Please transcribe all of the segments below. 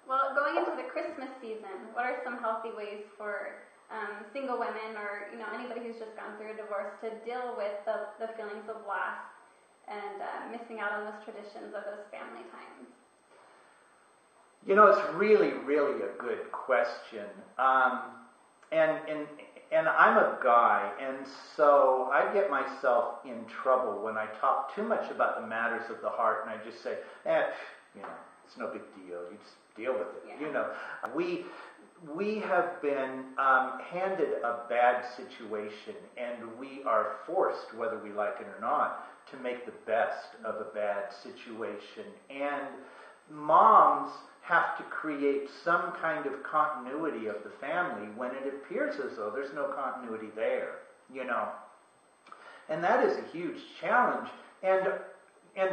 Well, going into the Christmas season, what are some healthy ways for single women or anybody who's just gone through a divorce to deal with the feelings of loss and missing out on those traditions of those family times? It's really, really a good question. And I'm a guy, and so I get myself in trouble when I talk too much about the matters of the heart, and I just say, it's no big deal. You just deal with it. Yeah. We have been handed a bad situation, and we are forced, whether we like it or not, to make the best of a bad situation. And moms have to create some kind of continuity of the family when it appears as though there's no continuity there, And that is a huge challenge. And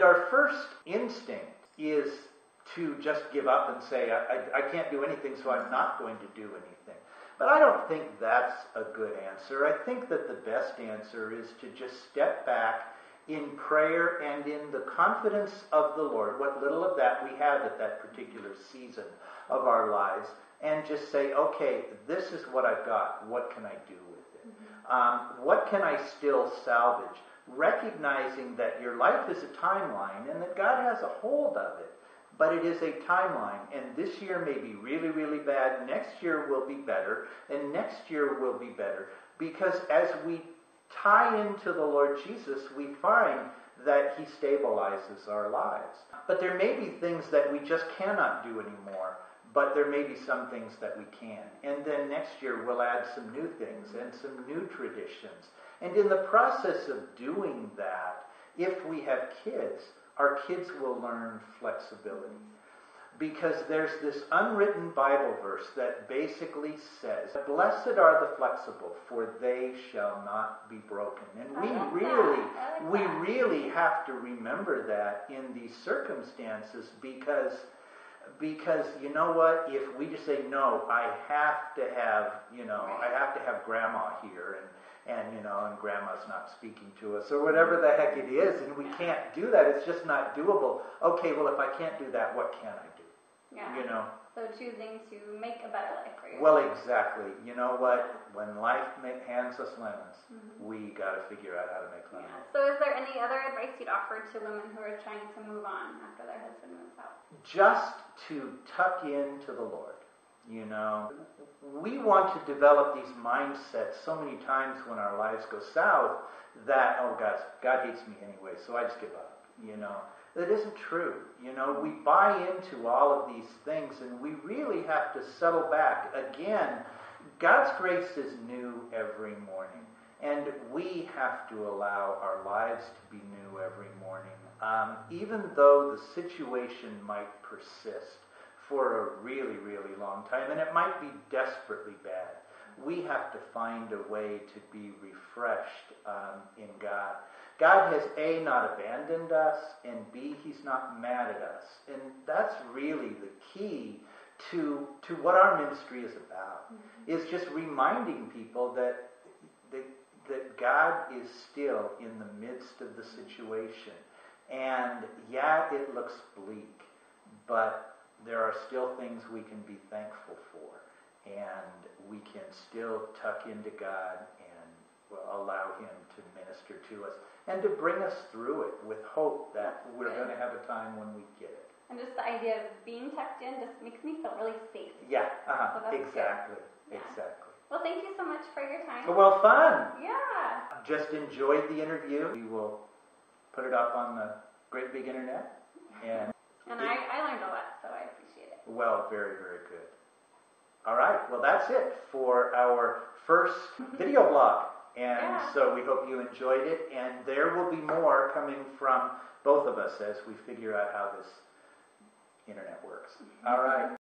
our first instinct is to just give up and say, I can't do anything, so I'm not going to do anything. But I don't think that's a good answer. I think that the best answer is to just step back in prayer and in the confidence of the Lord, what little of that we have at that particular season of our lives, and just say, okay, this is what I've got. What can I do with it? Mm-hmm. What can I still salvage? Recognizing that your life is a timeline and that God has a hold of it. But it is a timeline, and this year may be really, really bad. Next year will be better, and next year will be better. Because as we tie into the Lord Jesus, we find that He stabilizes our lives. But there may be things that we just cannot do anymore, but there may be some things that we can. And then next year we'll add some new things and some new traditions. And in the process of doing that, if we have kids, our kids will learn flexibility. Because there's this unwritten Bible verse that basically says, "Blessed are the flexible, for they shall not be broken." And we really have to remember that in these circumstances, because you know what? If we just say, no, I have to have grandma here, and grandma's not speaking to us, or whatever the heck it is, and we can't do that. It's just not doable. Okay, well, if I can't do that, what can I do? Yeah. So choosing to make a better life for yourself. Well, exactly. You know what? When life hands us lemons, we got to figure out how to make lemons. Yeah. So is there any other advice you'd offer to women who are trying to move on after their husband moves out? Just to tuck into the Lord. We want to develop these mindsets so many times when our lives go south that, God hates me anyway, so I just give up. That isn't true. We buy into all of these things, and we really have to settle back. Again, God's grace is new every morning, and we have to allow our lives to be new every morning. Even though the situation might persist for a really, really long time, and it might be desperately bad, we have to find a way to be refreshed in God. God has A, not abandoned us, and B, He's not mad at us. And that's really the key to what our ministry is about, is just reminding people that God is still in the midst of the situation. And yeah, it looks bleak, but there are still things we can be thankful for. And we can still tuck into God and allow Him to minister to us and to bring us through it with hope that we're going to have a time when we get it. And just the idea of being tucked in just makes me feel really safe. Yeah, So exactly. Yeah. Exactly. Well, thank you so much for your time. Well, fun. Yeah. Just enjoyed the interview. We will put it up on the great big internet. And I learned a lot, so I appreciate it. Well, very, very good. All right. Well, that's it for our first video blog. And so we hope you enjoyed it. And there will be more coming from both of us as we figure out how this internet works. All right.